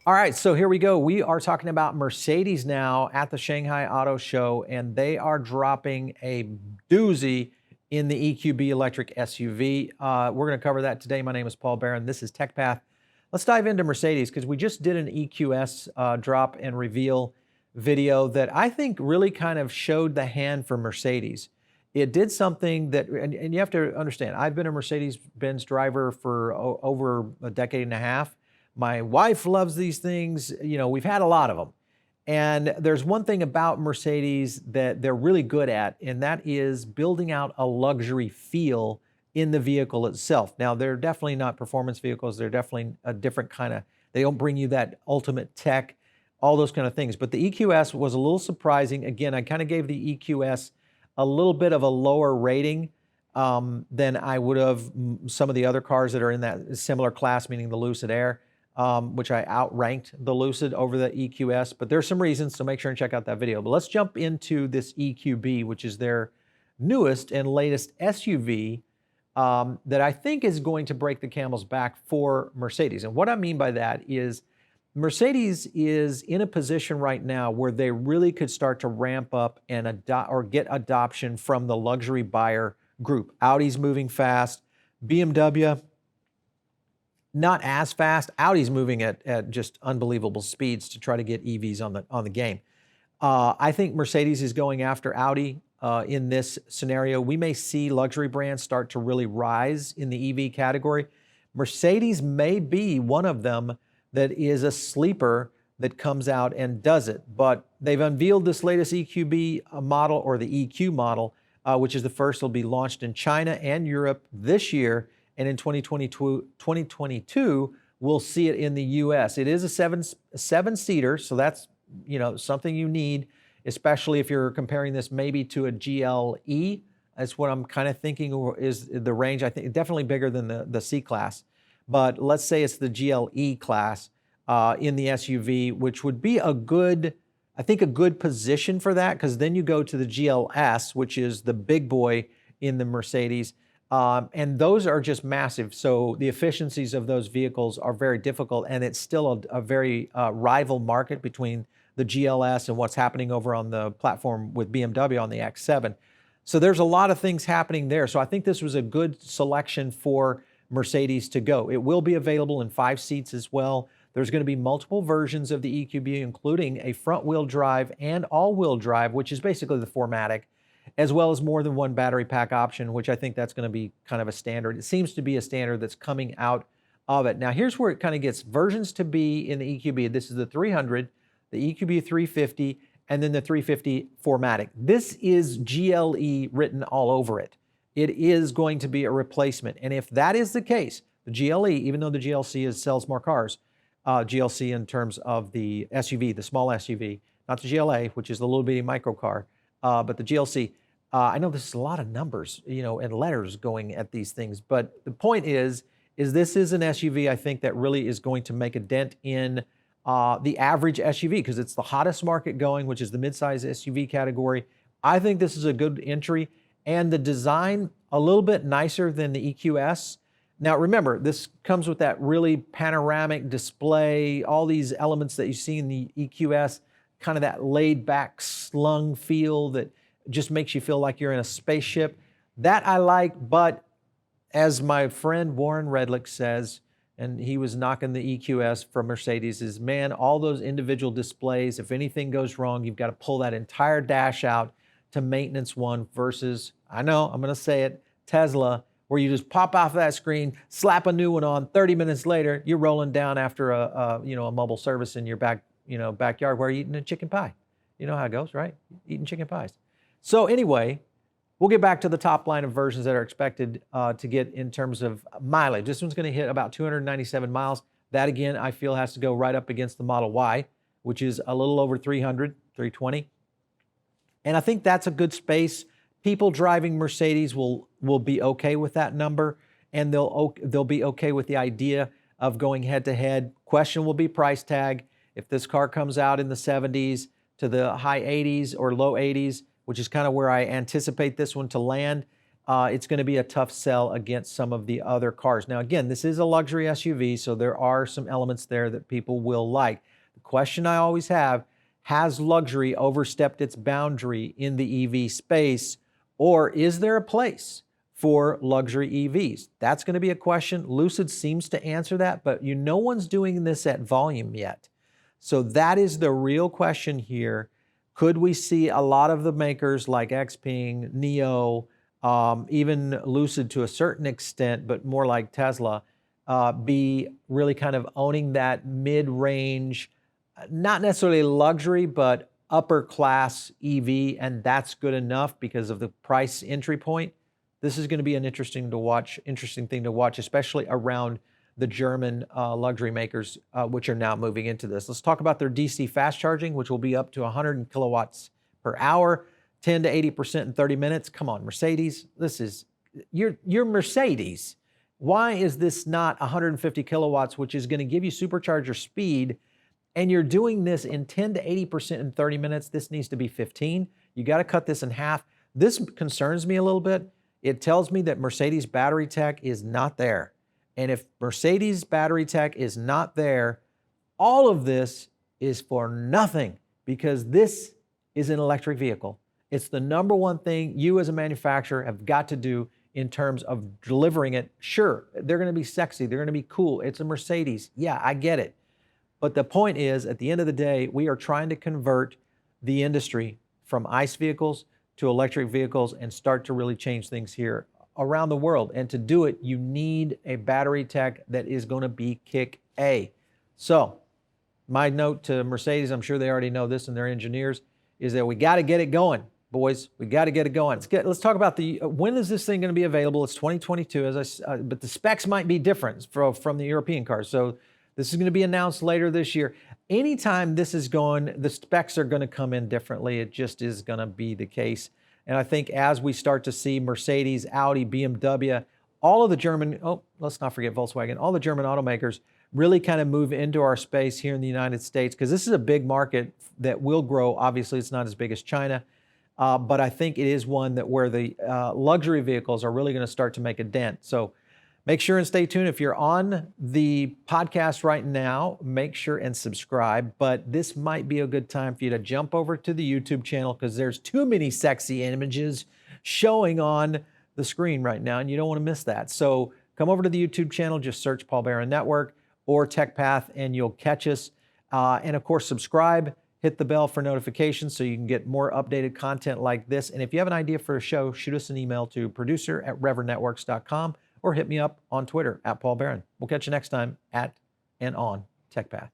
All right, so here we go. We are talking about Mercedes now at the Shanghai Auto Show, and they are dropping a doozy in the EQB electric SUV. We're going to cover that today. My name is Paul Barron. This is TechPath. Let's dive into Mercedes because we just did an EQS drop and reveal video that I think really kind of showed the hand for Mercedes. It did something that, and you have to understand, I've been a Mercedes-Benz driver for over a decade and a half. My wife loves these things. You know, we've had a lot of them. And there's one thing about Mercedes that they're really good at, and that is building out a luxury feel in the vehicle itself. Now, they're definitely not performance vehicles. They're definitely a different kind of, they don't bring you that ultimate tech, all those kind of things. But the EQS was a little surprising. Again, I kind of gave the EQS a little bit of a lower rating than I would have some of the other cars that are in that similar class, meaning the Lucid Air. Which I outranked the Lucid over the EQS, but there's some reasons, so make sure and check out that video. But let's jump into this EQB, which is their newest and latest SUV that I think is going to break the camel's back for Mercedes. And what I mean by that is Mercedes is in a position right now where they really could start to ramp up and get adoption from the luxury buyer group. Audi's moving fast, BMW, not as fast. Audi's moving at just unbelievable speeds to try to get EVs on the game. I think Mercedes is going after Audi in this scenario. We may see luxury brands start to really rise in the EV category. Mercedes may be one of them that is a sleeper that comes out and does it. But they've unveiled this latest EQB model, or the EQ model, which is the first. Will be launched in China and Europe this year. And in 2022, we'll see it in the U.S. It is a seven-seater, so that's something you need, especially if you're comparing this maybe to a GLE. That's what I'm kind of thinking is the range. I think definitely bigger than the C-Class. But let's say it's the GLE class in the SUV, which would be a good position for that, because then you go to the GLS, which is the big boy in the Mercedes. And those are just massive. So the efficiencies of those vehicles are very difficult, and it's still a very rival market between the GLS and what's happening over on the platform with BMW on the X7. So there's a lot of things happening there. So I think this was a good selection for Mercedes to go. It will be available in 5 seats as well. There's going to be multiple versions of the EQB, including a front-wheel drive and all-wheel drive, which is basically the 4MATIC, as well as more than one battery pack option, which I think that's going to be kind of a standard. It seems to be a standard that's coming out of it. Now, here's where it kind of gets versions to be in the EQB. This is the 300, the EQB 350, and then the 350 4MATIC. This is GLE written all over it. It is going to be a replacement. And if that is the case, the GLE, even though the GLC sells more cars, GLC in terms of the SUV, the small SUV, not the GLA, which is the little bitty micro car, but the GLC, I know this is a lot of numbers, and letters going at these things, but the point is this is an SUV, I think, that really is going to make a dent in the average SUV, because it's the hottest market going, which is the midsize SUV category. I think this is a good entry, and the design a little bit nicer than the EQS. Now, remember, this comes with that really panoramic display, all these elements that you see in the EQS, kind of that laid-back, slung feel that just makes you feel like you're in a spaceship. That I like, but as my friend Warren Redlick says, and he was knocking the EQS from Mercedes, is, man, all those individual displays, if anything goes wrong, you've got to pull that entire dash out to maintenance one versus, I know, I'm going to say it, Tesla, where you just pop off that screen, slap a new one on, 30 minutes later, you're rolling down after a mobile service in your backyard where you're eating a chicken pie. You know how it goes, right? Eating chicken pies. So anyway, we'll get back to the top line of versions that are expected to get in terms of mileage. This one's going to hit about 297 miles. That, again, I feel has to go right up against the Model Y, which is a little over 300, 320. And I think that's a good space. People driving Mercedes will be okay with that number, and they'll be okay with the idea of going head-to-head. Question will be price tag. If this car comes out in the 70s to the high 80s or low 80s, which is kind of where I anticipate this one to land, it's going to be a tough sell against some of the other cars. Now, again, this is a luxury SUV, so there are some elements there that people will like. The question I always have, has luxury overstepped its boundary in the EV space, or is there a place for luxury EVs? That's going to be a question. Lucid seems to answer that, but no one's doing this at volume yet. So that is the real question here. Could we see a lot of the makers like Xpeng, NIO, even Lucid to a certain extent, but more like Tesla, be really kind of owning that mid-range, not necessarily luxury, but upper class EV, and that's good enough because of the price entry point? This is going to be an interesting thing to watch, especially around the German luxury makers, which are now moving into this. Let's talk about their DC fast charging, which will be up to 100 kilowatts per hour, 10 to 80% in 30 minutes. Come on, Mercedes, you're Mercedes. Why is this not 150 kilowatts, which is going to give you supercharger speed, and you're doing this in 10 to 80% in 30 minutes? This needs to be 15. You got to cut this in half. This concerns me a little bit. It tells me that Mercedes battery tech is not there. And if Mercedes battery tech is not there, all of this is for nothing, because this is an electric vehicle. It's the number one thing you as a manufacturer have got to do in terms of delivering it. Sure, they're going to be sexy. They're going to be cool. It's a Mercedes. Yeah, I get it. But the point is, at the end of the day, we are trying to convert the industry from ICE vehicles to electric vehicles and start to really change things here around the world. And to do it, you need a battery tech that is going to be kick A. So my note to Mercedes, I'm sure they already know this and their engineers, is that we got to get it going, boys. We got to get it going. Let's talk about when is this thing going to be available? It's 2022, but the specs might be different from the European cars. So this is going to be announced later this year. Anytime this is going, the specs are going to come in differently. It just is going to be the case. And I think as we start to see Mercedes, Audi, BMW, all of the German, let's not forget Volkswagen, all the German automakers really kind of move into our space here in the United States, because this is a big market that will grow. Obviously, it's not as big as China, but I think it is one that where the luxury vehicles are really going to start to make a dent. So make sure and stay tuned. If you're on the podcast right now, make sure and subscribe. But this might be a good time for you to jump over to the YouTube channel, because there's too many sexy images showing on the screen right now, and you don't want to miss that. So come over to the YouTube channel, just search Paul Barron Network or TechPath, and you'll catch us. And of course, subscribe, hit the bell for notifications so you can get more updated content like this. And if you have an idea for a show, shoot us an email to producer@revernetworks.com. or hit me up on Twitter @Paul Barron. We'll catch you next time at and on TechPath.